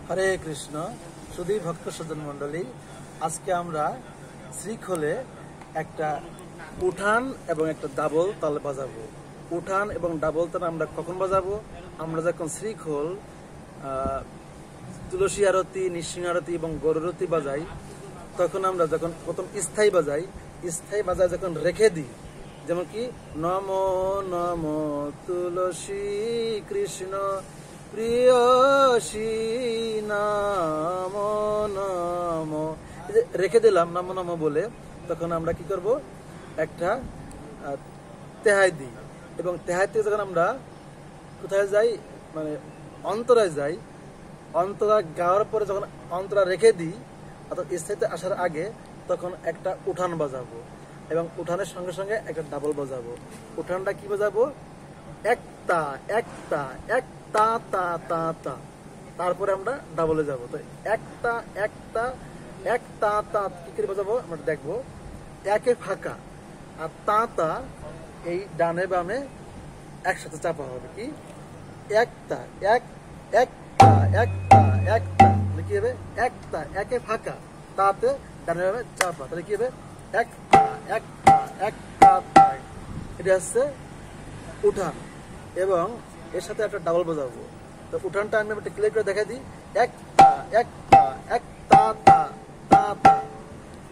হরে কৃষ্ণ। শুধুই ভক্ত সজ্জন মন্ডলী, আজকে আমরা শ্রীখোলে একটা উঠান এবং একটা ডাবল তাল বাজাবো। উঠান এবং ডাবল তাল আমরা কখন বাজাবো? আমরা যখন শ্রীখোল তুলসী আরতি, নৃসিংহ আরতি এবং গরুরতি বাজাই, তখন আমরা যখন প্রথম স্থায়ী বাজাই, স্থায়ী বাজায় যখন রেখে দিই, যেমন কি নম নম তুলসী কৃষ্ণ প্রিয়সী নাম নম, রেখে দিলাম নম নম বলে, তখন আমরা কি করব? একটা তেহাই দিই। এবং তেহাই থেকে যখন আমরা কোথায় যাই, মানে অন্তরায় যাই, অন্তরা গাওয়ার পরে যখন অন্তরা রেখে দিই, অর্থাৎ স্থায়ীতে আসার আগে, তখন একটা উঠান বাজাবো এবং উঠানের সঙ্গে সঙ্গে একটা ডাবল বাজাবো। উঠানটা কি বাজাবো? একটা একটা একটা তা তা তা, তারপরে আমরা ডাবলে যাবো। তো একটা একটা এক তা তা কি করে বাজাবো আমরা দেখবো। একে ফাঁকা আর তা তা এই ডানে বামে একসাথে চাপা হবে। কি একটা এক একটা একটা একটা, কি হবে? একটা একে ফাঁকা, তাতে ডানে বামে চাপা, তাহলে কি হবে? একটা একটা একটা। এটা হচ্ছে উঠান এবং এর সাথে একটা ডাবল বাজাবো। তো উঠানটা আমি একটা ক্লিয়ার করে দেখা দিই। একটা একটা এক তা তা তা তা।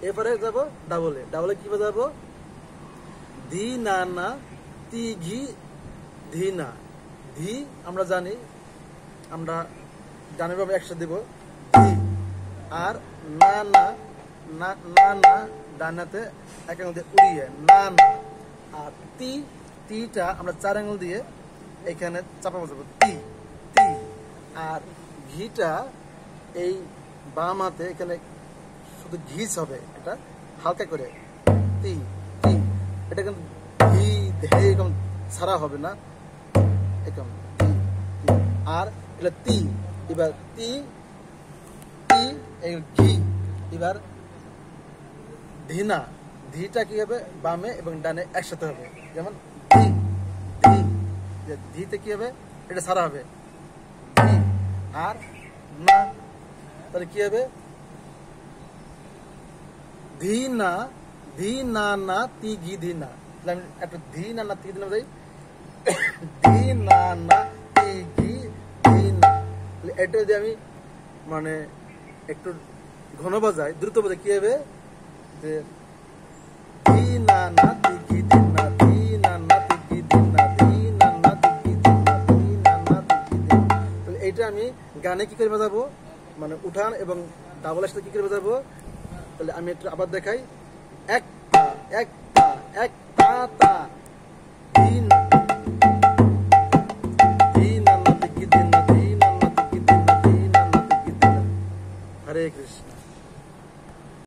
এরপরে যাবো ডাবলে। ডাবলে কি বাজাবো? ধি না না তি ঘি ধি না। ধি আমরা জানি, আমরা ডানে বামে একসাথে দেবো ধি। আর না না না না না ডানাতে এক আঙুল দিয়ে উড়িয়ে না না। আর তি তিটা আমরা চার আঙুল দিয়ে এখানে চাপা বসাবো তি তি। আর ঘিটা এই বাম হাতে এখানে শুধু ঘিস হবে, এটা হালকা করে তি তি। এটা কিন্তু ঘি এরকম ছাড়া হবে না, এরকম তি তি। আর এটা তি, এবার তি তি এই ঘি। এবার ধিনা, ধিটা কি হবে? বামে এবং ডানে একসাথে হবে, যেমন ধি ধি। ধিতে কি হবে? এটা ছাড়া হবে ধি। আর না, তাহলে কি হবে? ধি না ধি না না তি ঘি ধি না। আমি একটা ধি না না তি ঘি দিলাম, ধি না না তি ঘি ধি না। এটা যদি আমি মানে একটু ঘন বাজাই, দ্রুত বাজাই, কি হবে? যে ধি না না তি ঘি ধি না, ধি না না তি ঘি ধি না, ধি না না তি ঘি ধি না, ধি না না তি ঘি ধি না। তাহলে এইটা আমি গানে কি করে বাজাবো, মানে উঠান এবং ডাবলের সাথে কি করে বাজাবো? তাহলে আমি একটু আবার দেখাই। একটা একটা এক তা তা ধি না ধি না না তি ঘি ধি না, ধি না না তি ঘি ধি না, ধি না না তি ঘি ধি না। হরে কৃষ্ণ।